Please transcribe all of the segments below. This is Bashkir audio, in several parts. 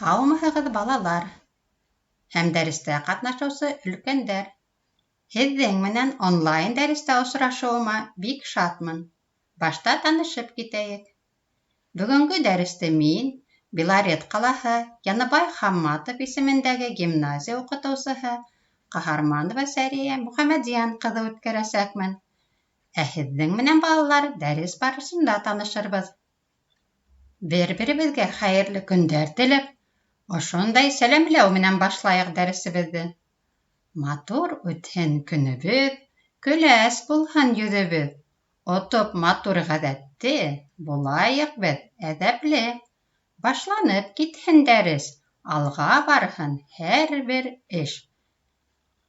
Һаумыһығыҙ, балалар һәм дәрестә ҡатнашыусы өлкәндәр. Һеҙҙең менән онлайн дәрестә осрашыуыма бик шатмын. Башта танышып китәйек. Бөгөнгө дәресте мин, Белорет ҡалаһы Яныбай Хамматов исемендәге гимназия уҡытыусыһы Ҡаһарманова Сәриә Мөхәмәдйән ҡыҙы үткәрәсәкмен. Ә һеҙҙең менән, балалар, дәрес барышында танышырбыҙ. Бер-беребеҙгә хәйерле көндәр теләп, ошондай сәләмләү менән башлайыҡ дәресебеҙҙе. Матур үтһен көнөбөҙ, көләс булһын йөҙөбөҙ. Отоп матур ғәҙәтте, булайыҡ беҙ әҙәпле. Башланып китһен дәрес, алға барһын һәр бер эш.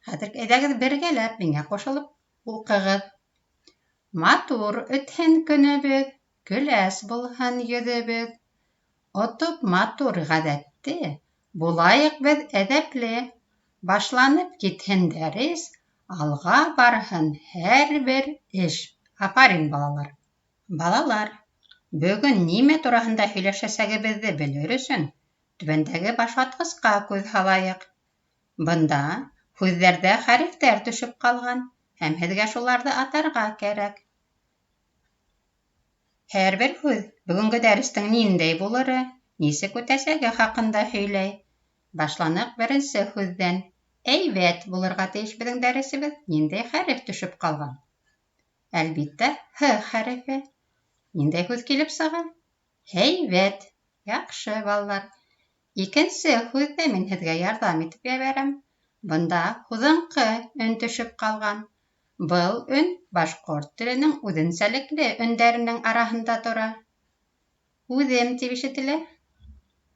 Хәҙер әйҙәгеҙ бергәләп миңә ҡушылып уҡығыҙ. Матур үтһен көнөбөҙ, көләс булһын йөҙөбөҙ. Отоп матур ғәҙәтте, булайыҡ беҙ әҙәпле. Башланып китһен дәрес, алға барһын һәр бер эш. Афарин, балалар. Балалар, бөгөн нимә тураһында һөйләшәсәгебеҙҙе белер өсөн түбәндәге башватҡысҡа күҙ һалайыҡ. Бында һүҙҙәрҙә хәрефтәр төшөп ҡалған һәм һеҙгә шуларҙы атарға кәрәк. Һәр бер һүҙ бөгөнгө дәрестең ниндәй булыры, нисек үтәсәге хаҡында һөйләй. Башланыҡ беренсе һүҙҙән. Әйбәт булырға тейеш беҙҙең дәресебеҙ. Ниндәй хәреф төшөп ҡалған? Әлбиттә, Һ хәрефе. Ниндәй һүҙ килеп сыға? Һәйбәт. Яҡшы, балалар. Икенсе һүҙҙә мин һеҙгә ярҙам итеп ебәрәм. Бында һуҙынҡы өн төшөп ҡалған. Был өн башҡорт теленең үҙенсәлекле өндәренең араһында тора. Үҙем тип ишетелә.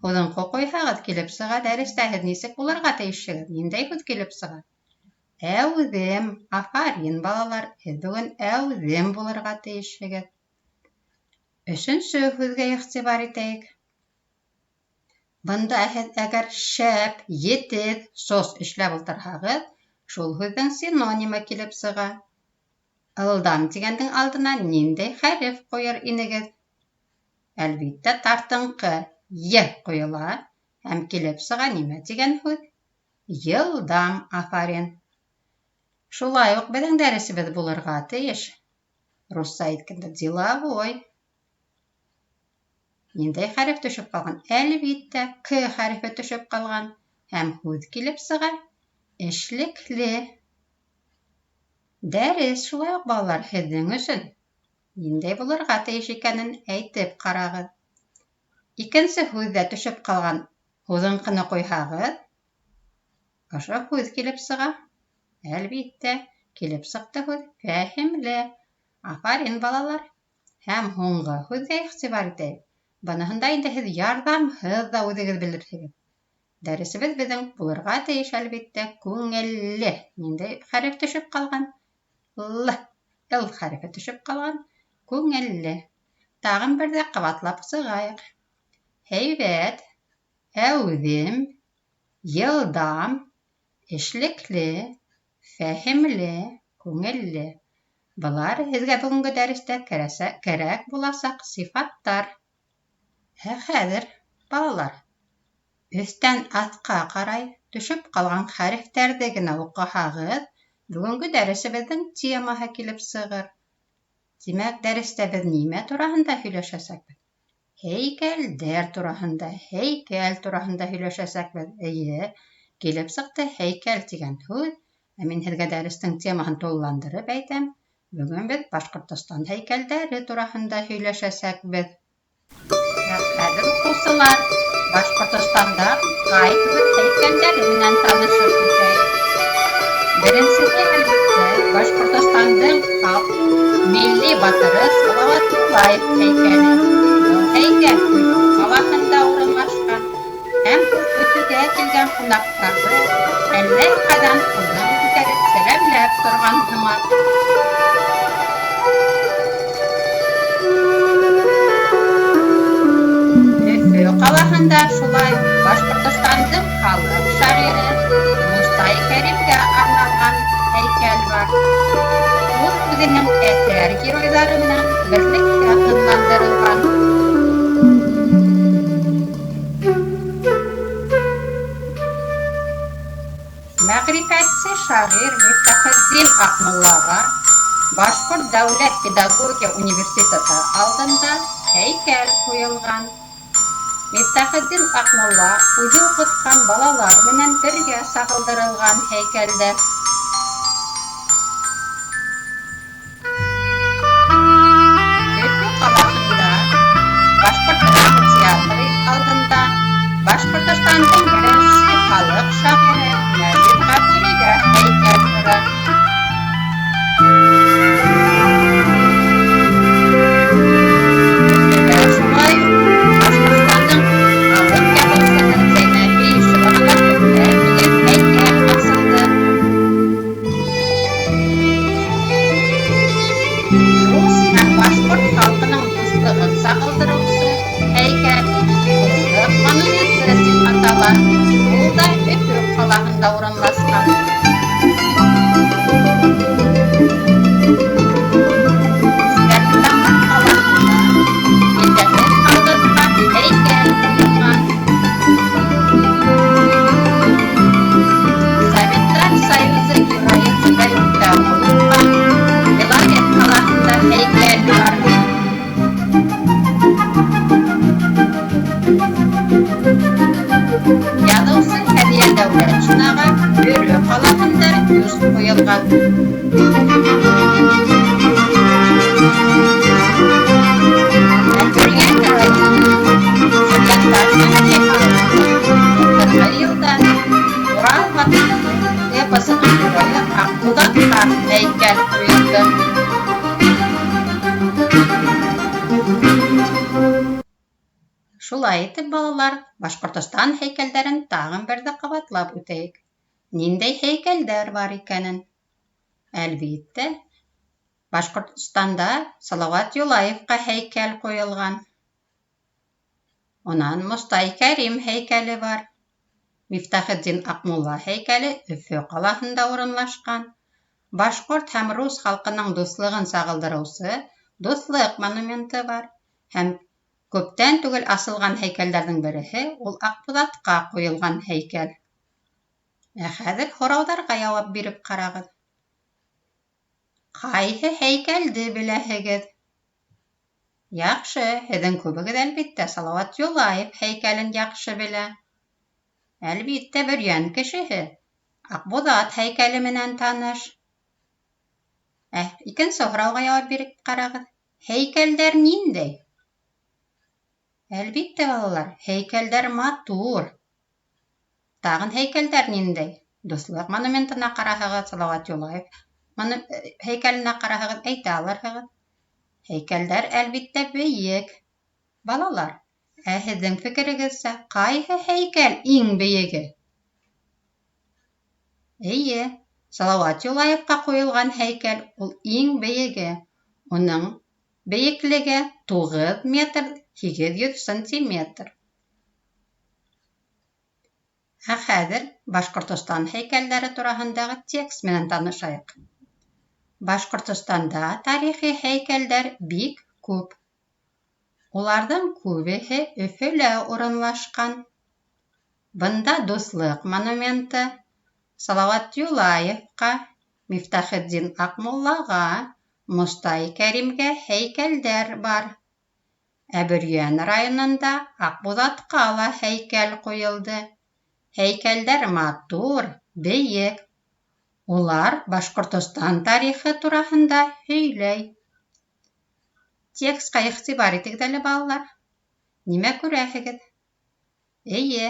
Һуҙынҡы ҡуйһағыҙ, килеп сыға дәрестә һеҙ нисек булырға тейешһегеҙ? Ниндәй һүҙ килеп сыға? Әүҙем. Афарин, балалар, һеҙ бөгөн әүҙем булырға тейешһегеҙ. Өсөнсө һүҙгә иғтибар итәйек. Бында һеҙ әгәр шәп, етеҙ, сос эшләп ултырһағыҙ, шул һүҙҙең синонимы килеп сыға. Ылдам тигәндең алдына ниндәй хәреф ҡуйыр инегеҙ? Әлбиттә, тартынҡы Е ҡуйыла һәм килеп сыға нимә тигән һүҙ? Йылдам, афарин. Шулай уҡ беҙҙең дәресебеҙ булырға тейеш. Русса әйткәндә деловой. Ниндәй хәреф төшөп ҡалған? Әлбиттә, К хәрефе төшөп ҡалған һәм һүҙ килеп сыға эшлекле. Дәрес шулай уҡ, балалар, һеҙҙең өсөн. Ниндәй булырға тейеш икәнен әйтеп ҡарағыҙ. Икенсе һүҙҙә төшөп ҡалған һуҙынҡыны ҡуйһағыҙ, ошо һүҙ килеп сыға. Әлбиттә, килеп сыҡты һүҙ фәһемле. Афарин, балалар. Һәм һуңғы һүҙгә иғтибар итәйек. Быныһында инде һеҙ ярҙамһыҙ ҙа үҙегеҙ белерһегеҙ. Дәресебеҙ беҙҙең булырға тейеш, әлбиттә, күңелле. Ниндәй хәреф төшөп ҡалған? Л хәрефе төшөп ҡалған. Күңелле. Тағын бер ҙә ҡабатлап сығайыҡ. Һәйбәт, әүҙем, йылдам, эшлекле, фәһемле, күңелле. Былар һеҙгә бөгөнгө дәрестә кәрәк буласаҡ сифаттар. Ә хәҙер, балалар, өҫтән аҫҡа ҡарай төшөп ҡалған хәрефтәрҙе генә уҡыһағыҙ, бөгөнгө дәресебеҙҙең темаһы килеп сығыр. Тимәк, дәрестә беҙ нимә тураһында һөйләшәсәкбеҙ? Һәйкәлдәр тураһында, һәйкәл тураһында һөйләшәсәкбеҙ. Эйе, килеп сыҡты һәйкәл тигән һүҙ. Ә мин һеҙгә дәрестең темаһын тулыландырып әйтәм. Бөгөн беҙ Башҡортостан һәйкәлдәре тураһында һөйләшәсәкбеҙ. Хәҙер, уҡыусылар, Башҡортостанда ҡайһы һәйкәлдәре менән танышып китәйек. Беренсеһе, әлбиттә, Башҡортостандың халҡ милли батыры Салауат Юлаев һәйкәле. Һәйкәл ҡалаһында урынлашҡан һәм көтөүгә килгән ҡунаҡтарҙы әллә ҡайҙан ҡулын күтәреп сәләмләп торған һымаҡ. Өфө ҡалаһында шулай Башҡортостандың халыҡ шағиры Мостай Кәримгә арналған һәйкәл бар. Ул үҙенең әҫәр геройҙары менән берлектә һынландырылған. Мәғрифәтсе шағир Мифтахетдин Ақмуллаға Башқұрт дәүләт педагогия университеты алдында һәйкәл қойылған. Мифтахетдин Ақмулла үҙе уҡытҡан балалар менән бергә сағылдырылған һәйкәлдә. Өфө ҡалаһында Башҡорт театры алдында Башҡортостандың беренсе халыҡ шағиры Мәжит Ғафуригә һәйкәл тора. Шулай Башҡортостандың халыҡ яҙыусыһы Зәйнәби Шыбағлатовҡа бүген һәйкәл асылды. Рус һәм башҡорт халҡының дуҫлығын сағылдырыусы һәйкәл «Дуҫлыҡ монументы» тип атала. Ул да Өфө ҡалаһында урынлашҡан. Стәрлетамак ҡалаһында Илдәбеҙ һалдатҡа һәйкәл ҡуйылған. Советтар Союзы геройы Зөбәйертә ҡуйылған. Вилайет ҡалаһында һәйкәл бар. Яҙыусы Һәҙиә Дәүләтшинаға Бөрө ҡалаһында бюст ҡуйылған. Бөрйән районының Сырьянташ мөхәммәтовҡа 40 йылда Урал батыры эпосының геройы Аҡбуҙатҡа һәйкәл ҡуйылды. Шулай итеп, балалар, Башҡортостан һәйкәлдәрен тағын берҙе ҡабатлап үтәйек. Ниндәй һәйкәлдәр бар икәнен? Әлбиттә, Башҡортостанда Салауат Юлаевҡа һәйкәл ҡуйылған. Унан Мостай Кәрим һәйкәле бар. Мифтахетдин Аҡмулла һәйкәле Өфө ҡалаһында урынлашҡан. Башҡорт һәм рус халҡының дуҫлығын сағылдырыусы «Дуҫлыҡ монументы» бар. Һәм күптән түгел асылған һәйкәлдәрҙең береһе ул Аҡбуҙатҡа ҡуйылған һәйкәл. Хәҙер һорауҙарға яуап биреп ҡарағыҙ. Ҡайһы һәйкәлде беләһегеҙ? Яҡшы, һеҙҙең күбегеҙ, әлбиттә, Салауат Юлаев һәйкәлен яҡшы белә. Әлбиттә, Бөрйән кешеһе Аҡбуҙат һәйкәле менән таныш. Икенсе һорауға яуап биреп ҡарағыҙ. Һәйкәлдәр ниндәй? Әлбиттә, балалар, һәйкәлдәр матур. Тағын һәйкәлдәр ниндәй? Дуҫлыҡ монументына ҡараһығыҙ, Салауат Юлаев һәйкәленә ҡараһығыҙ, әйтә алырһығыҙ. Һәйкәлдәр, әлбиттә, бейек. Балалар, һеҙҙең фекерегеҙсә, ҡайһы һәйкәл иң бейеге? Эйе, Салауат Юлаевҡа ҡуйылған һәйкәл ул иң бейеге. Уның бейеклеге 9 метр 800 сантиметр. Хәҙер Башҡортостан һәйкәлдәре тураһындағы текст менән танышайыҡ. Башҡортостанда тарихи һәйкәлдәр бик күп. Уларҙың күбеһе Өфөлә урынлашҡан. Бында Дуҫлыҡ монументы, Салауат Юлаевҡа, Мифтахетдин Аҡмуллаға, Мостай Кәримгә һәйкәлдәр бар. Бөрйән районында Аҡбуҙатҡа ла һәйкәл ҡуйылды. Һәйкәлдәр матур, бейек. Улар Башҡортостан тарихы тураһында һөйләй. Текстҡа иғтибар итегеҙ әле, балалар. Нимә күрәһегеҙ? Эйе,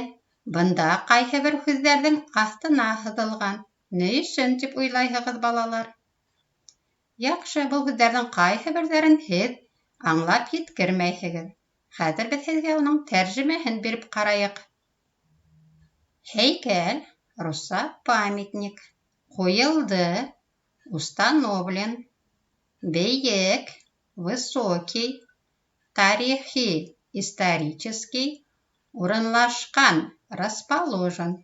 бында ҡайһы бер һүҙҙәрҙең аҫтына һыҙылған. Ни өсөн тип уйлайһығыҙ, балалар? Яҡшы, был һүҙҙәрҙең ҡайһы берҙәрен һеҙ аңлап еткермәйһегеҙ. Хәҙер беҙ һеҙгә уның тәржемәһен биреп ҡарайыҡ. Һәйкәл, русса памятник, ҡуйылды, установлен, бейек, высокий, тарихи, исторический, урынлашҡан, расположен.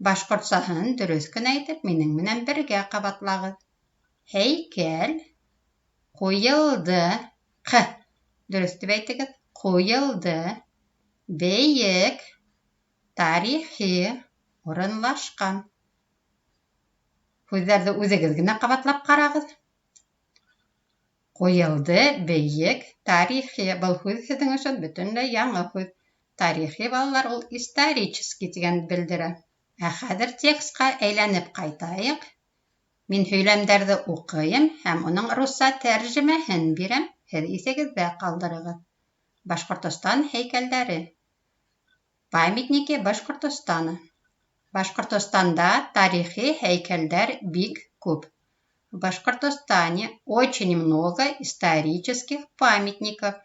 Башҡортсаһын дөрөҫ кенә әйтеп, минең менән бергә ҡабатлағыҙ. Һәйкәл, ҡуйылды, дөрөҫ тип әйтегеҙ, ҡуйылды, бейек, тарихи, урынлашҡан. Һүҙҙәрҙе үҙегеҙ генә ҡабатлап ҡарағыҙ. Ҡуйылды, бейек, тарихи. Был һүҙ һеҙҙең өсөн бөтөнләй яңы һүҙ. Тарихи, балалар, ул исторический тигән белдерә. Ә хәҙер текстҡа әйләнеп ҡайтайыҡ. Мин һөйләмдәрҙе уҡыйым һәм уның русса тәржемәһен бирәм. Һеҙ иҫегеҙҙә ҡалдырығыҙ. Башҡортостан һәйкәлдәре. Памятники Башҡортостана. Башҡортостанда тарихи һәйкәлдәр бик күп. В Башҡортостане очень много исторических памятников.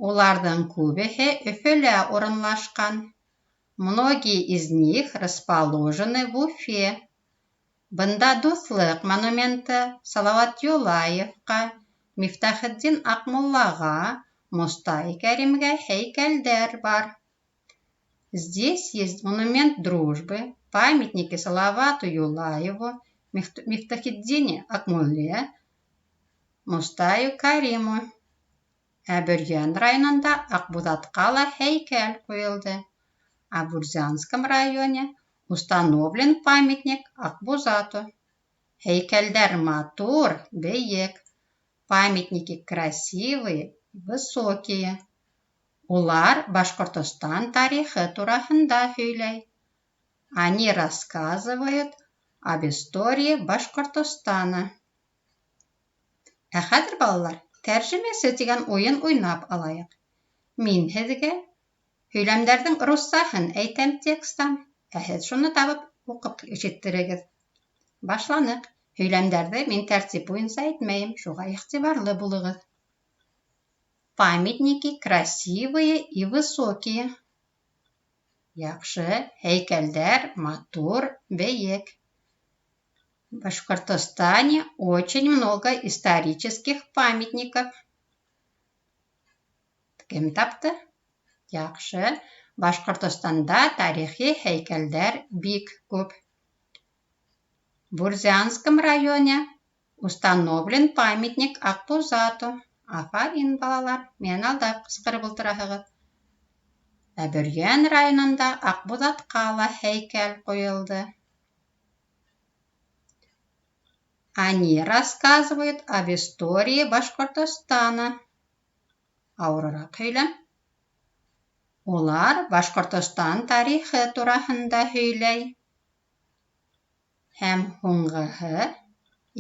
Уларҙың күбеһе Өфөлә урынлашҡан. Многие из них расположены в Уфе. Бында Дуҫлыҡ монументы, Салауат Юлаевҡа, Мифтахетдин Аҡмуллаға, Мостай Кәримгә һәйкәлдәр бар. Здесь есть монумент дружбы, памятники Салавату Юлаеву, Мифтахетдине Аҡмулле, Мостаю Кәриму. Ә Бөрйән районында Аҡбуҙатҡа ла һәйкәл ҡуйылды. А в Урзянском районе установлен памятник Аҡбузату. Һәйкәлдәр матур, бейек. Памятники красивые, высокие. Улар Башҡортостан тарихы тураһында һөйләй. Они рассказывают об истории Башҡортостана. Ә хәҙер, балалар, тәржемәсе тигән уйын уйнап алайыҡ. Мин һеҙгә һөйләмдәрҙең руссаһын әйтәм текстан, ә һеҙ шуны табып уҡып ишеттерегеҙ. Башланыҡ. Һөйләмдәрҙе мин тәртип буйынса әйтмәйем, шуға иғтибарлы булығыҙ. Памятники красивые и высокие. Яҡшы, һәйкәлдәр матур, бейек. В Башҡортостане очень много исторических памятников. Кем тапты? Яҡшы, Башҡортостанда тарихи һәйкәлдәр бик күп. В Урзянском районе установлен памятник Аҡбузату. Афарин, балалар, менән алда ҡысҡырып ултыраһығыҙ. Ә Бөрйән районында Аҡбуҙатҡа ла һәйкәл ҡуйылды. Они рассказывают об истории Башҡортостана. Ауырыраҡ һөйләм. Улар Башҡортостан тарихы тураһында һөйләй. Һәм һуңғыһы,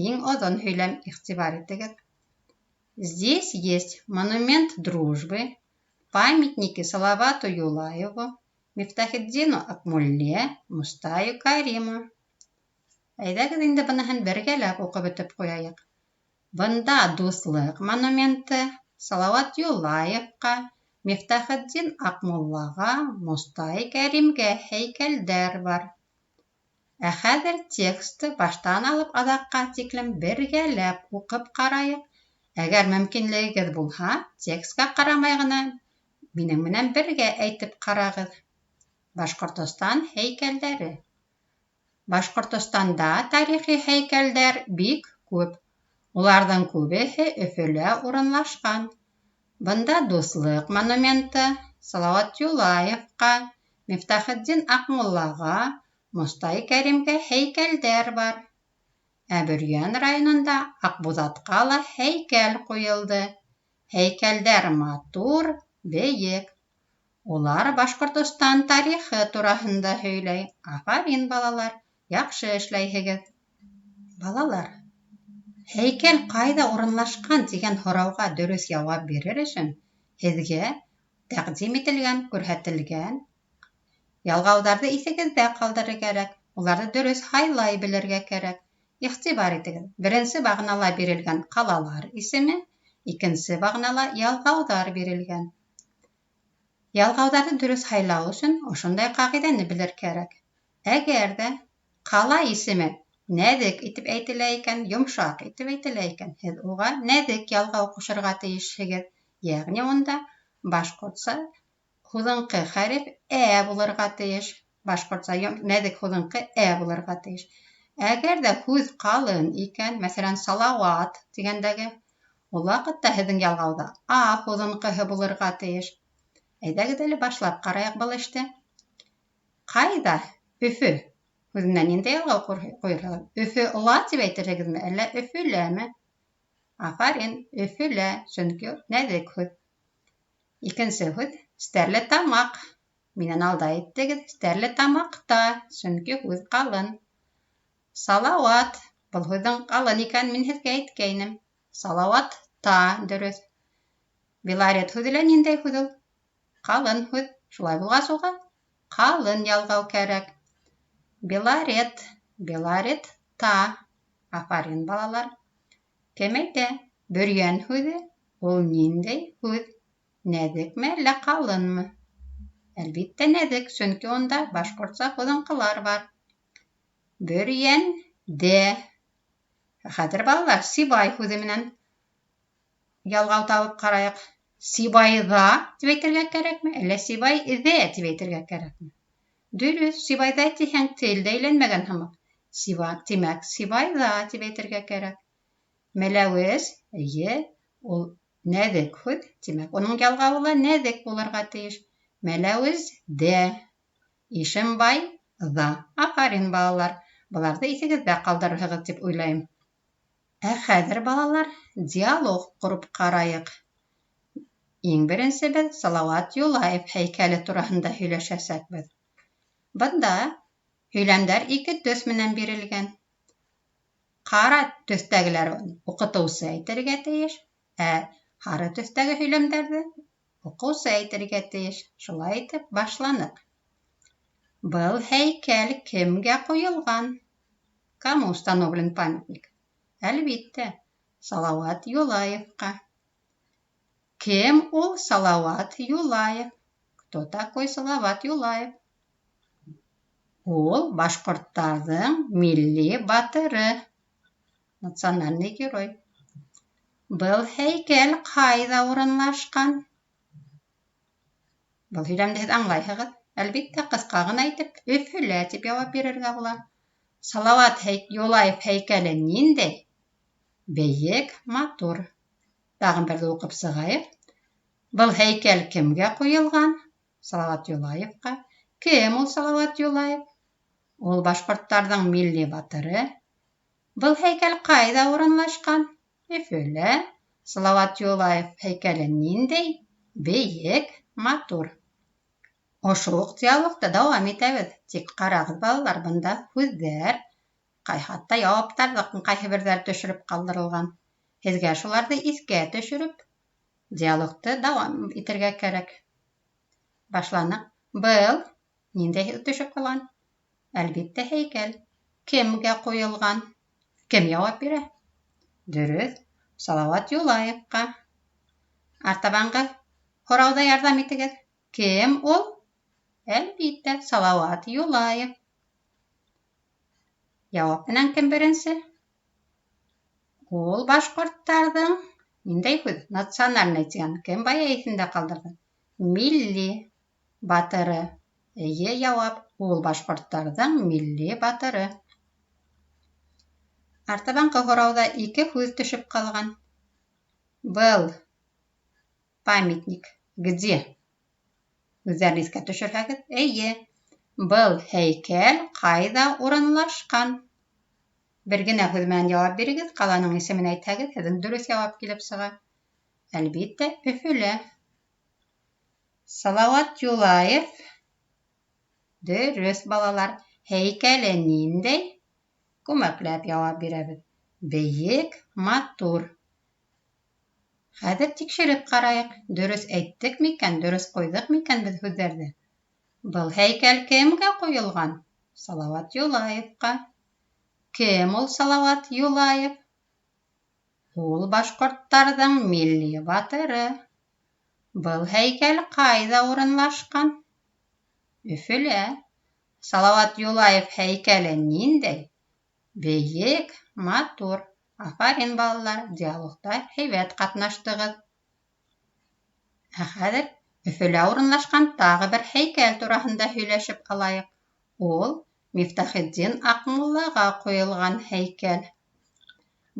иң оҙон һөйләм, иғтибар итегеҙ. Здесь есть монумент дружбы, памятники Салавату Юлаеву, Мифтахетдину Аҡмулле, Мостаю Кәриму. Әйҙәгеҙ инде быныһын бергәләп уҡып бөтөп ҡуяйыҡ. Бында Дуҫлыҡ монументы, Салауат Юлаевҡа, Мифтахетдин Аҡмуллаға, Мостай Кәримгә һәйкәлдәр бар. Ә хәҙер тексты баштан алып аҙаҡҡа тиклем бергәләп уҡып ҡарайыҡ. Әгәр мөмкинлегегеҙ булһа, текстка ҡарамай ғына минең менән бергә әйтеп ҡарағыҙ. Башҡортостан һәйкәлдәре. Башҡортостанда тарихи һәйкәлдәр бик күп. Уларҙың күбеһе Өфөлә урынлашҡан. Бында Дуҫлыҡ монументы, Салауат Юлаевҡа, Мифтахетдин Аҡмуллаға, Мостай Кәримгә һәйкәлдәр бар. Ә Бөрйән районында Аҡбуҙатҡа ла һәйкәл ҡуйылды. Һәйкәлдәр матур, бейек. Улар Башҡортостан тарихы тураһында һөйләй. Афарин, балалар, яҡшы эшләйһегеҙ. Балалар, һәйкәл ҡайҙа урынлашҡан тигән һорауға дөрөҫ яуап бирер өсөн һеҙгә тәҡдим ителгән, күрһәтелгән ялғауҙарҙы иҫегеҙҙә ҡалдырыр кәрәк. Уларҙы дөрөҫ һайлай белергә кәрәк. Иғтибар итегеҙ. Беренсе бағанала бирелгән ҡалалар исеме, икенсе бағанала ялғауҙар бирелгән. Ялғауҙарҙы дөрөҫ һайлау өсөн ошондай ҡағиҙәне белер кәрәк. Әгәр ҙә ҡала исеме нәҙек итеп әйтелә икән, йомшаҡ итеп әйтелә икән, һеҙ уға нәҙек ялғау ҡушырға тейешһегеҙ. Йәғни унда башҡортса һуҙынҡы хәреф «ә» булырға тейеш. Башҡортса нәҙек һуҙынҡы «ә» булырға тейеш. Әгәр ҙә һүҙ ҡалын икән, мәҫәлән, салауат тигәндәге, ул ваҡытта һеҙҙең ялғауҙа «а» һуҙынҡыһы булырға тейеш. Әйҙәгеҙ әле башлап ҡарайыҡ был эште. Ҡайҙа Өфө һүҙенә ниндәй ялғау ҡуйырһығыҙ? Өфө-ла тип әйтерһегеҙме, әллә Өфөләме? Афарин, Өфөлә, сөнки нәҙек һүҙ. Икенсе һүҙ Стәрлетамаҡ. Минән алда әйттегеҙ, Стәрлетамаҡта, сөнки һүҙ ҡалын. Салауат. Был һүҙҙең ҡалын икәнен мин һеҙгә әйткәйнем. Салауатта, дөрөҫ. Белорет һүҙе лә ниндәй һүҙ ул? Ҡалын һүҙ. Шулай булғас уға ҡалын ялғау кәрәк. Белорет. Белоретта. Афарин, балалар. Кем әйтә? Бөрйән һүҙе. Ул ниндәй һүҙ? Нәҙекме, әллә ҡалынмы? Әлбиттә нәҙек, сөнки унда башҡортса һуҙынҡылар бар. Бөрйән дә. Хәҙер, балалар, Сибай һүҙе менән ялғау табып ҡарайыҡ. Сибайҙа тип әйтергә кәрәкме, әллә Сибайҙә тип әйтергә кәрәкме? Дөрөҫ, Сибайҙа тиһәң, тел дә әйләнмәгән һымаҡ. Тимәк, Сибайҙа тип әйтергә кәрәк. Мәләүез, эйе, ул нәҙек һүҙ, тимәк, уның ялғауы ла нәҙек булырға тейеш. Мәләүез дә. Ишембай ҙа. Афарин, балалар. Быларҙы иҫегеҙҙә ҡалдырырһығыҙ тип уйлайым. Ә хәҙер, балалар, диалог ҡороп ҡарайыҡ. Иң беренсе беҙ Салауат Юлаев һәйкәле тураһында һөйләшәсәкбеҙ. Бында һөйләмдәр ике төҫ менән бирелгән. Ҡара төҫтәгеләр уҡытыусы әйтергә тейеш, ә һары төҫтәге һөйләмдәрҙе уҡыусы әйтергә тейеш. Шулай итеп башланыҡ. Был һәйкәл кемгә ҡуйылған? Кому установлен памятник? Әлбиттә, Салауат Юлаевҡа. Кем ул Салауат Юлаев? Кто такой Салауат Юлаев? Ул башҡорттарҙың милли батыры, национальный герой. Был һәйкәл ҡайҙа урынлашҡан? Был һөйләмде һеҙ аңлайһығыҙ. Әлбиттә, ҡыҫҡа ғына итеп, Өфөлә тип яуап бирергә була. Салауат Юлаев һәйкәле ниндәй? Бейек, матур. Тағын берҙе уҡып сығайыҡ. Был һәйкәл кемгә ҡуйылған? Салауат Юлаевҡа. Кем ул Салауат Юлаев? Ул башҡорттарҙың милли батыры. Был һәйкәл ҡайҙа урынлашҡан? Өфөлә. Салауат Юлаев һәйкәле ниндәй? Бейек, матур. Ошо уҡ диалогта дауам итәбеҙ. Тик ҡарағыҙ, балалар, бында һүҙҙәр, хатта яуаптарҙың ҡайһы берҙәр төшөрөп ҡалдырылған. Һеҙгә шуларҙы иҫкә төшөрөп, диалогты дауам итергә кәрәк. Башланыҡ. Был ниндәй һүҙ төшөп ҡалған? Әлбиттә, һәйкәл. Кемгә ҡуйылған? Кем яуап бирә? Дөрөҫ, Салауат Юлаевҡа. Артабанғы һорауҙа ярҙам итегеҙ. Кем ул? Әлбиттә, Салауат Юлаев. Яуап менән кем беренсе? Ул башҡорттарҙың ниндәй һүҙ? Национальный тигән. Кем бая иҫендә ҡалдырҙы? Милли батыры. Эйе, яуап. Ул башҡорттарҙың милли батыры. Артабанғы һорауда ике һүҙ төшөп ҡалған. Был памятник где? Үҙҙәрен иҫкә төшөрһәгеҙ, эйе. Был һәйкәл ҡайҙа урынлашҡан? Бер генә һүҙ менән яуап бирегеҙ, ҡаланың исемен әйтһәгеҙ, һеҙҙең дөрөҫ яуап килеп сыға. Әлбиттә, Өфөлә. Салауат Юлаев. Дөрөҫ, балалар. Һәйкәле ниндәй? Күмәкләп яуап бирәбеҙ. Бейек, матур. Хәҙер тикшереп ҡарайыҡ. Дөрөҫ әйттек микән, дөрөҫ ҡуйҙыҡ микән беҙ һүҙҙәрҙе? Был һәйкәл кемгә ҡуйылған? Салауат Юлаевҡа. Кем ул Салауат Юлаев? Ул башҡорттарҙың милли батыры. Был һәйкәл ҡайҙа урынлашҡан? Өфөлә. Салауат Юлаев һәйкәле ниндәй? Бейек, матур. Афарин, балалар, диалогта һәйбәт ҡатнаштығыҙ. Ә хәҙер Өфөлә урынлашҡан тағы бер һәйкәл тураһында һөйләшеп алайыҡ. Ул Мифтахетдин Аҡмуллаға ҡуйылған һәйкәл.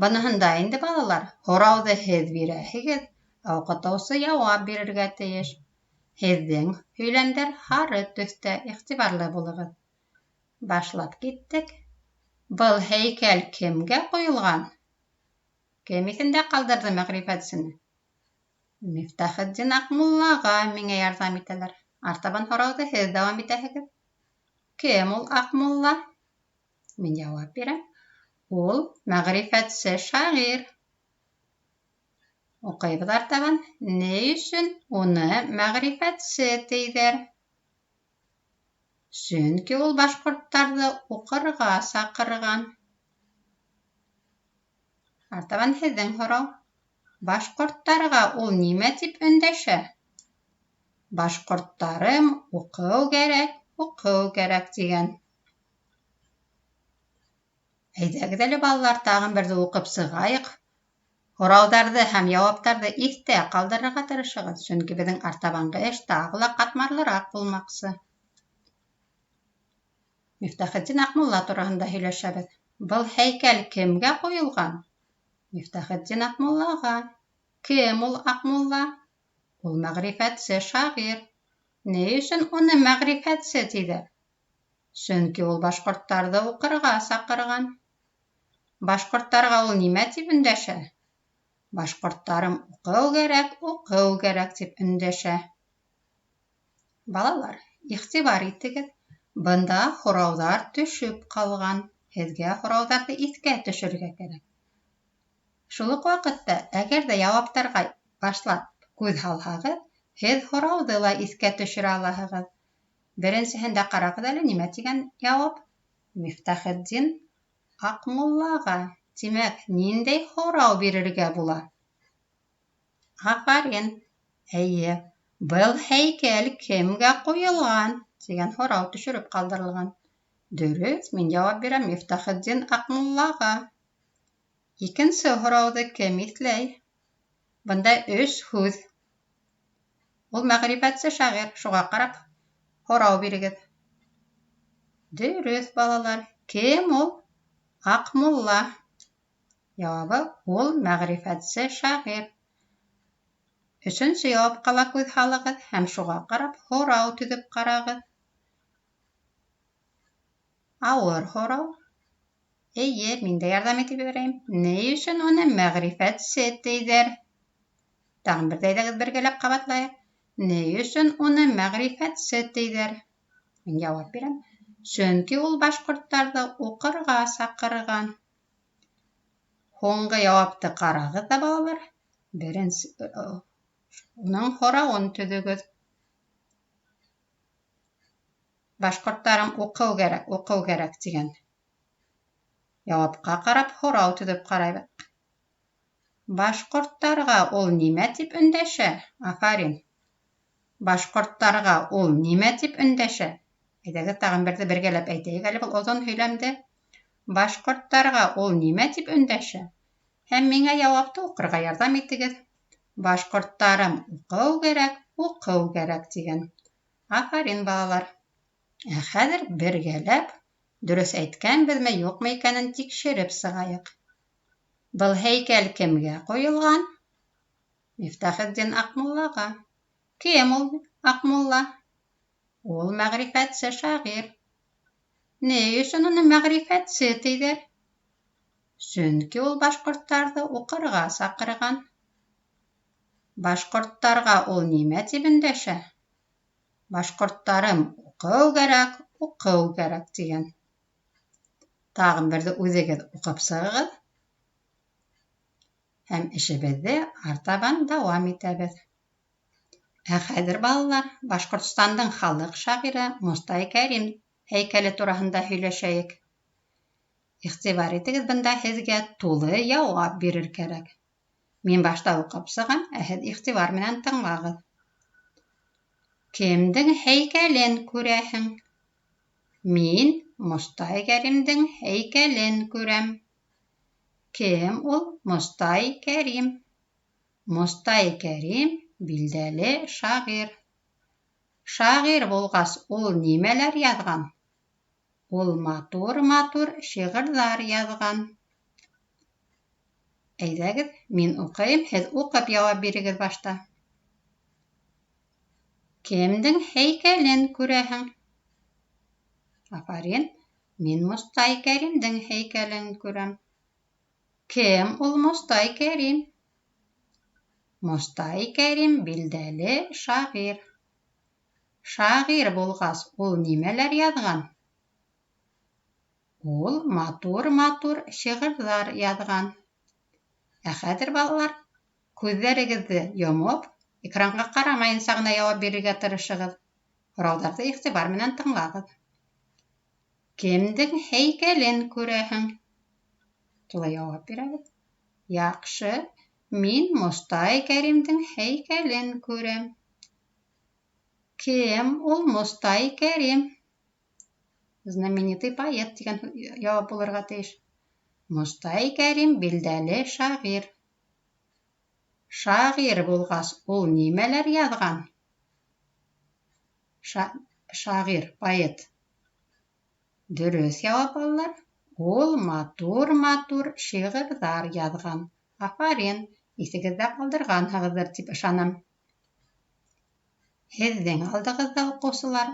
Быныһында инде, балалар, һорауҙы һеҙ бирәһегеҙ, ә уҡытыусы яуап бирергә тейеш. Һеҙҙең һөйләмдәр һары төҫтә, иғтибарлы булығыҙ. Башлап киттек. Был һәйкәл кемгә ҡуйылған? Кем иҫендә ҡалдырҙы мәғрифәтсене? Мифтахетдин Аҡмуллаға миңә ярҙам итәләр. Артабан һорауҙы һеҙ дауам итәһегеҙ. Кем ул Аҡмулла? Мин яуап бирәм. Ул мәғрифәтсе шағир. Уҡыйбыҙ артабан. Ни өсөн уны мәғрифәтсе тиҙәр? Сөнки ул башҡорттарҙы уҡырға саҡырған. Артабан һеҙҙең һорау. Башҡорттарға ул нимә тип өндәшә? Башҡорттарым, уҡыу кәрәк тигән. Әйҙәгеҙ әле, балалар, тағын берҙе уҡып сығайыҡ. Һорауҙарҙы һәм яуаптарҙы иҫтә ҡалдырырға тырышығыҙ, сөнки беҙҙең артабанғы эш тағы ла ҡатмарлыраҡ булмаҡсы. Мифтахетдин Аҡмулла тураһында һөйләшәбеҙ. Был һәйкәл кемгә ҡуйылған? Мифтахетдин Аҡмуллаға. Кем ул Аҡмулла? Ул мәғрифәтсе шағир. Ни өсөн уны мәғрифәтсе тиҙәр? Сөнки ул башҡорттарҙы уҡырға саҡырған. Башҡорттарға ул нимә тип өндәшә? Башҡорттарым уҡыу кәрәк тип өндәшә. Балалар, иғтибар итегеҙ. Бында һорауҙар төшөп ҡалған. Һеҙгә һорауҙарҙы иҫкә төшөргә кәрәк. Шул уҡ ваҡытта, әгәр ҙә яуаптарға башлап күҙ һалһағыҙ, һеҙ һорауҙы ла иҫкә төшөрә алаһығыҙ. Беренсеһендә ҡарағыҙ әле нимә тигән яуап? Мифтахетдин Аҡмуллаға. Тимәк, ниндәй һорау бирергә була? Афарин. Эйе, был һәйкәл кемгә ҡуйылған? Тигән һорау төшөрөп ҡалдырылған. Дөрөҫ, мин яуап бирәм Мифтахетдин Аҡмуллаға. Икенсе һорауҙы кем иҫләй? Бында 3 һүҙ. Ул мәғрифәтсе шағир. Шуға ҡарап һорау бирегеҙ. Дөрөҫ, балалар. Кем ул? Аҡмулла. Яуабы, ул мәғрифәтсе шағир. Өсөнсө яуапҡа ла күҙ һалығыҙ һәм шуға ҡарап һорау төҙөп ҡарағыҙ. Ауыр һорау. Эйе, мин дә ярҙам итеп бирәйем. Ни өсөн уны мәғрифәтсе тиҙәр? Тағын бер әйҙәгеҙ бергәләп ҡабатлайыҡ. Ни өсөн уны мәғрифәтсе тиҙәр? Мин яуап бирәм. Сөнки ул башҡорттарҙы уҡырға саҡырған. Һуңғы яуапты ҡарағыҙ да, балалар. Уның һорауын төҙөгөҙ. Башҡорттарым уҡыу кәрәк тигән. Яуапҡа ҡарап һорау төҙөп ҡарайбыҙ. Башҡорттарға ул нимә тип өндәшә? Афарин. Башҡорттарға ул нимә тип өндәшә? Әйҙәгеҙ тағын берҙе бергәләп әйтәйек әле был оҙон һөйләмде. Башҡорттарға ул нимә тип өндәшә? Һәм миңә яуапты уҡырға ярҙам итегеҙ. Башҡорттарым уҡыу кәрәк тигән. Афарин, балалар. Ә хәҙер бергәләп дөрөҫ әйткәнбеҙме, юҡмы икәнен тикшереп сығайыҡ. Был һәйкәл кемгә ҡуйылған? Мифтахетдин Аҡмуллаға. Кем ул Аҡмулла? Ул мәғрифәтсе шағир. Ни өсөн уны мәғрифәтсе тиҙәр? Сөнки ул башҡорттарҙы уҡырға саҡырған. Башҡорттарға ул нимә тип өндәшә? Башҡорттарым уҡыу кәрәк тигән. Тағын берҙе үҙегеҙ уҡып сығығыҙ. Һәм эшебеҙҙе артабан дауам итәбеҙ. Ә хәҙер, балалар, Башҡортостандың халыҡ шағиры Мостай Кәрим һәйкәле тураһында һөйләшәйек. Иғтибар итегеҙ, бында һеҙгә тулы яуап бирер кәрәк. Мин башта уҡып сығам, ә һеҙ иғтибар менән тыңлағыҙ. Кемдең һәйкәлен күрәһең? Мин Мостай Кәримдең һәйкәлен күрәм. Кем ул Мостай Кәрим? Мостай Кәрим билдәле шағир. Шағир булғас, ул нимәләр яҙған? Ул матур-матур шиғырҙар яҙған. Әйҙәгеҙ, мин уҡыйым, һеҙ уҡып яуап бирегеҙ башта. Кемдең һәйкәлен күрәһең? Афарин. Мин Мостай Кәримдең һәйкәлен күрәм. Кем ул Мостай Кәрим? Мостай Кәрим билдәле шағир. Шағир булғас, ул нимәләр яҙған? Ул матур-матур шиғырҙар яҙған. Ә хәҙер, балалар, күҙҙәрегеҙҙе йомоп, экранға ҡарамайынса ғына яуап бирергә тырышығыҙ. Һорауҙарҙы иғтибар менән тыңлағыҙ. Кемдең һәйкәлен күрәһең? Шулай яуап бирәбеҙ. Яҡшы, мин Мостай Кәримдең һәйкәлен күрәм. Кем ул Мостай Кәрим? Знаменитый поэт тигән яуап булырға тейеш. Мостай Кәрим билдәле шағир. Шағир булғас, ул нимәләр яҙған? Шағир, поэт. Дөрөҫ яуап, балалар. Ул матур-матур шиғырҙар яҙған. Афарин, иҫегеҙҙә ҡалдырғанһығыҙҙыр тип ышанам. Һеҙҙең алдығыҙҙа, уҡыусылар,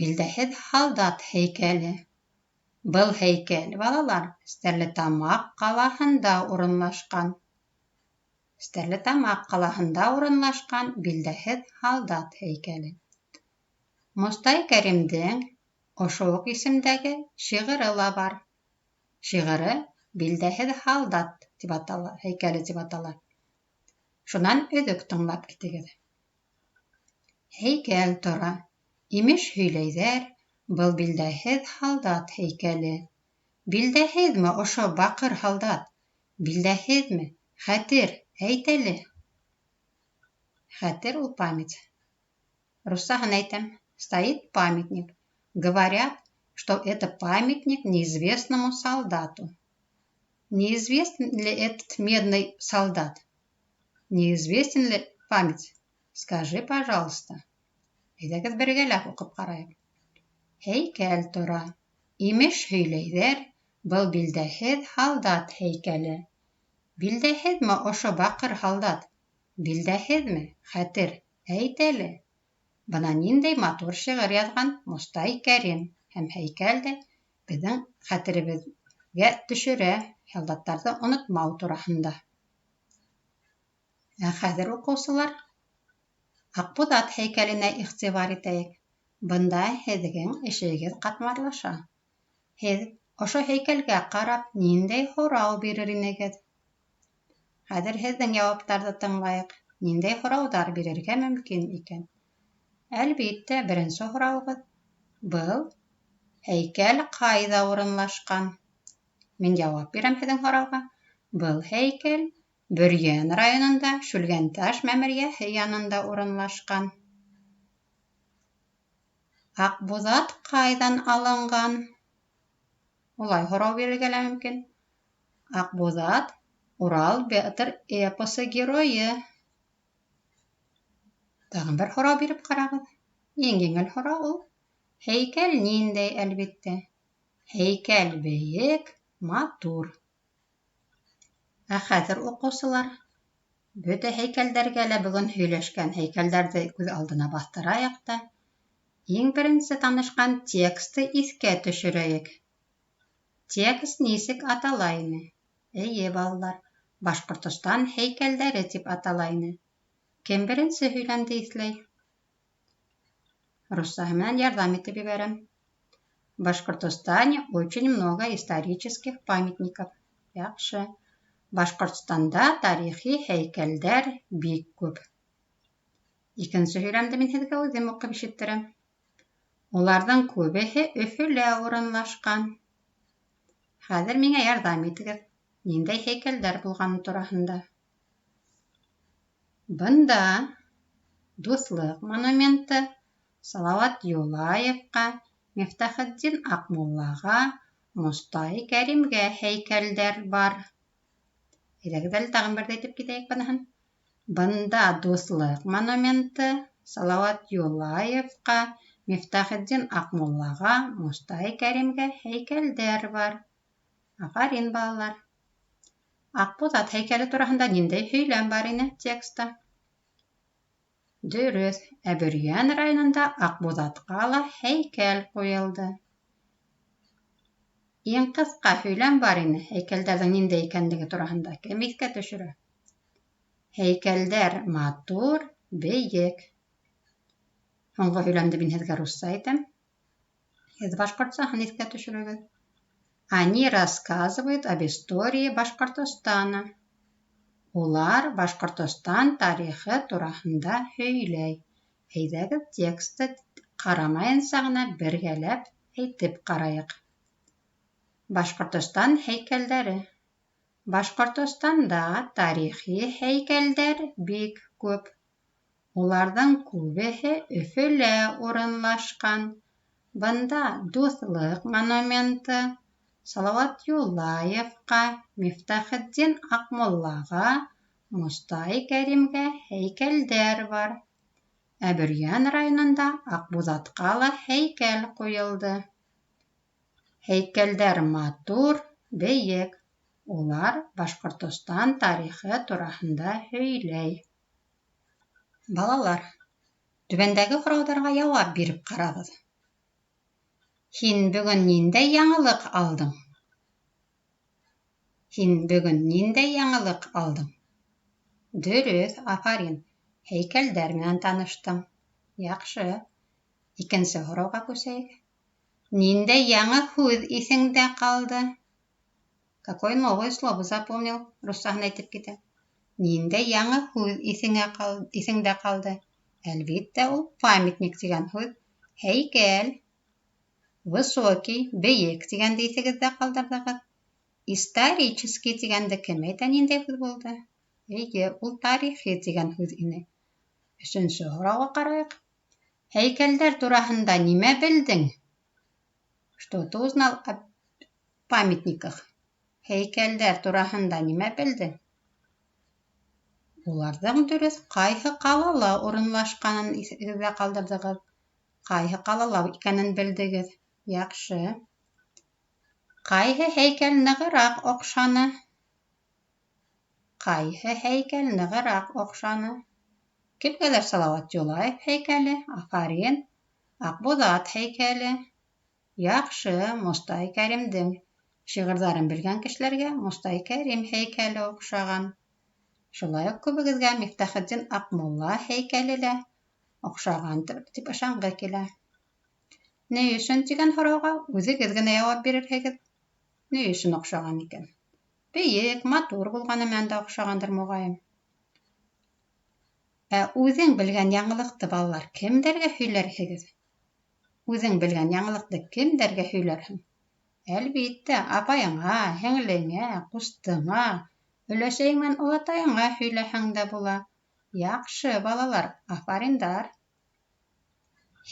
билдәһеҙ һалдат һәйкәле. Был һәйкәл, балалар, Стәрлетамаҡ ҡалаһында урынлашҡан. Стәрлетамаҡ ҡалаһында урынлашҡан билдәһеҙ һалдат һәйкәле. Мостай Кәримдең ошо уҡ исемдәге шиғыры ла бар. Шиғыры билдәһеҙ һалдат һәйкәле тип атала. Шунан өҙөк тыңлап китегеҙ. Һәйкәл тора. Имеш һөйләйҙәр, был билдәһеҙ һалдат һәйкәле. Билдәһеҙме ошо баҡыр һалдат? Билдәһеҙме? Хәтер, әйт әле. Хәтер ул память. Руссаһын әйтәм. Стоит памятник. Говорят, что это памятник неизвестному солдату. Неизвестен ли этот медный солдат? Неизвестен ли память? Скажи, пожалуйста. Әйҙәгеҙ бергәләп уҡып ҡарайыҡ. Һәйкәл тора. Имеш һөйләйҙәр, был билдәһеҙ һалдат һәйкәле. Билдәһеҙме ошо баҡыр һалдат? Билдәһеҙме? Хәтер, әйт әле. Бына ниндәй матур шиғыр яҙған Мостай Кәрим. Һәм һәйкәл дә беҙҙең хәтеребеҙгә төшөрә һалдаттарҙы онотмау тураһында. Ә хәҙер, уҡыусылар, Аҡбуҙат һәйкәленә иғтибар итәйек. Бында һеҙҙең эшегеҙ ҡатмарлаша. Һеҙ ошо һәйкәлгә ҡарап ниндәй һорау бирер инегеҙ? Хәҙер һеҙҙең яуаптарҙы тыңлайыҡ. Ниндәй һорауҙар бирергә мөмкин икән? Әлбиттә, беренсе һорауығыҙ. Был һәйкәл ҡайҙа урынлашҡан? Мин яуап бирәм һеҙҙең һорауға. Был һәйкәл Бөрйән районында Шүлгәнташ мәмерйәһе янында урынлашҡан. Аҡбуҙат ҡайҙан алынған? Улай һорау бирергә лә мөмкин. Аҡбуҙат Урал Бетер эпосы геройы. Тағын бер һорау биреп ҡарағыҙ. Иң еңел һорау ул. Һәйкәл ниндәй, әлбиттә? Һәйкәл бейек, матур. Ә хәҙер, уҡыусылар, бөтә һәйкәлдәргә лә бөгөн һөйләшкән һәйкәлдәрҙе күҙ алдына баҫтырайыҡ та, иң беренсе танышҡан тексты иҫкә төшөрәйек. Текст нисек атала ине? Эйе, балалар, Башҡортостан һәйкәлдәре тип атала ине. Кем беренсе һөйләмде иҫләй? Руссаһы менән ярҙам итеп ебәрәм. В Башҡортостане очень много исторических памятников. Яҡшы. Башҡортостанда тарихи һәйкәлдәр бик күп. Икенсе һөйләмде мин һеҙгә үҙем уҡып ишеттерәм. Уларҙың күбеһе Өфөлә урынлашҡан. Хәҙер миңә ярҙам итегеҙ. Ниндәй һәйкәлдәр булғаны тураһында? Бында Дуҫлыҡ монументы, Салауат Юлаевҡа, Мифтахетдин Аҡмуллаға, Мостай Кәримгә һәйкәлдәр бар. Әйҙәгеҙ әле тағын берҙе әйтеп китәйек быныһын. Бында Дуҫлыҡ монументы, Салауат Юлаевҡа, Мифтахетдин Аҡмуллаға, Мостай Кәримгә һәйкәлдәр бар. Афарин, балалар. Аҡбуҙат һәйкәле тураһында ниндәй һөйләм бар ине текста? Дөрөҫ, ә Бөрйән районында Аҡбуҙатҡа ла һәйкәл ҡуйылды. Иң ҡыҫҡа һөйләм бар ине һәйкәлдәрҙең ниндәй икәнлеге тураһында. Кем иҫкә төшөрә? Һәйкәлдәр матур, бейек. Һуңғы һөйләмде мин һеҙгә русса әйтәм. Һеҙ башҡортсаһын иҫкә төшөрөгөҙ. Они рассказывают об истории Башҡортостана. Улар Башҡортостан тарихы тураһында һөйләй. Әйҙәгеҙ тексты ҡарамайынса ғына бергәләп әйтеп ҡарайыҡ. Башҡортостан һәйкәлдәре. Башҡортостанда тарихи һәйкәлдәр бик күп. Уларҙың күбеһе Өфөлә урынлашҡан. Бында Дуҫлыҡ монументы, Салауат Юлаевҡа, Мифтахетдин Аҡмуллаға, Мостай Кәримгә һәйкәлдәр бар. Ә Бөрйән районында Аҡбуҙатҡа ла һәйкәл ҡуйылды. Һәйкәлдәр матур, бейек. Улар Башҡортостан тарихы тураһында һөйләй. Балалар, түбәндәге һорауҙарға яуап биреп ҡарағыҙ. Һин бөгөн ниндәй яңылыҡ алдың? Һин бөгөн ниндәй яңылык алдың? Дөрөҫ, афарин. Һәйкәлдәр менән таныштың. Яҡшы. Икенсе һорауға күсәйек. Ниндәй яңы һүҙ иҫеңдә ҡалды? Какое новое слово запомнил? Руссаһын әйтеп китә. Ниндәй яңы һүҙ иҫеңдә ҡалды? Әлбиттә, ул памятник тигән һүҙ. Һәйкәл. Высокий, бейек тигәнде иҫегеҙҙә ҡалдырҙығыҙ. Исторический тигәнде кем әйтә, ниндәй һүҙ булды? Эйе, ул тарихи тигән һүҙ ине. Өсөнсө һорауға ҡарайыҡ. Һәйкәлдәр тураһында нимә белдең? Что ты узнал о памятниках? Һәйкәлдәр тураһында нимә белдең? Уларҙың дөрөҫ ҡайһы ҡалала урынлашҡанын иҫегеҙҙә ҡалдырҙығыҙ. Ҡайһы ҡалала икәнен белдегеҙ. Яҡшы. Ҡайһы һәйкәл нығыраҡ оҡшаны? Ҡайһы һәйкәл нығыраҡ оҡшаны? Кемгәлер Салауат Юлаев һәйкәле, афарин. Аҡбуҙат һәйкәле. Яҡшы, Мостай Кәримдең шиғырҙарын белгән кешеләргә Мостай Кәрим һәйкәле оҡшаған. Шулай уҡ күбегеҙгә Мифтахетдин Аҡмулла һәйкәле лә оҡшаған тип ышанғы килә. Ни өсөн тигән һорауға үҙегеҙ генә яуап бирерһегеҙ. Ни өсөн оҡшаған икән? Бейек, матур булғаны менән дә оҡшағандыр моғайын. Ә үҙең белгән яңылыҡты, балалар, кемдәргә һөйләрһегеҙ? Үҙең белгән яңылыҡты кемдәргә һөйләрһең? Әлбиттә, апайыңа, һеңлеңә, ҡустыңа, өләсәйең менән олатайыңа һөйләһәң дә була. Яҡшы, балалар, афариндар.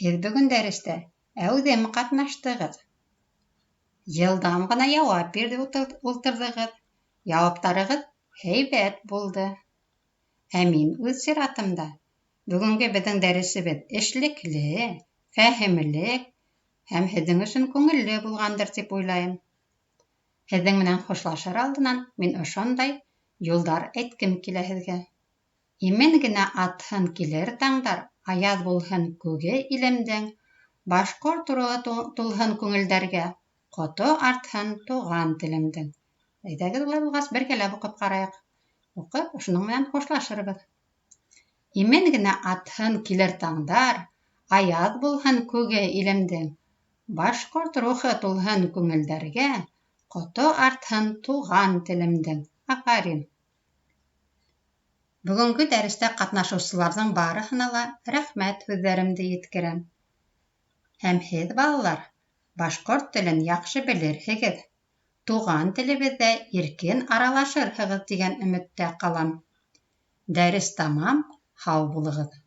Һеҙ бөгөн дәрестә әүҙем ҡатнаштығыҙ. Йылдам ғына яуап биреп ултырҙығыҙ. Яуаптарығыҙ һәйбәт булды. Ә мин үҙ сиратымда бөгөнгө беҙҙең дәресебеҙ эшлекле, фәһемле һәм һеҙҙең өсөн күңелле булғандыр тип уйлайым. Һеҙҙең менән хушлашыр алдынан мин ошондай юлдар әйткем килә һеҙгә. Имен генә атһын килер таңдар, аяҙ булһын күге илемдең, башҡорт туралы тулһын күңелдәргә, ҡото артһын туған телемдең. Әйҙәгеҙ улай булғас, бергәләп уҡып ҡарайыҡ. Уҡып, ошоноң менән хушлашырбыҙ. Имен генә атһын килер таңдар, аяҙ булһын күге илемдең, башҡорт рухы тулһын күңелдәргә, ҡото артһын туған телемдең. Афарин. Бөгөнгө дәрестә ҡатнашыусыларҙың барыһына ла рәхмәт һүҙҙәремде еткерәм. Һәм һеҙ, балалар, башҡорт телен яҡшы белерһегеҙ, туған телебеҙҙә иркен аралашырһығыҙ тигән өмөттә ҡалам. Дәрес тамам, һау булығыҙ.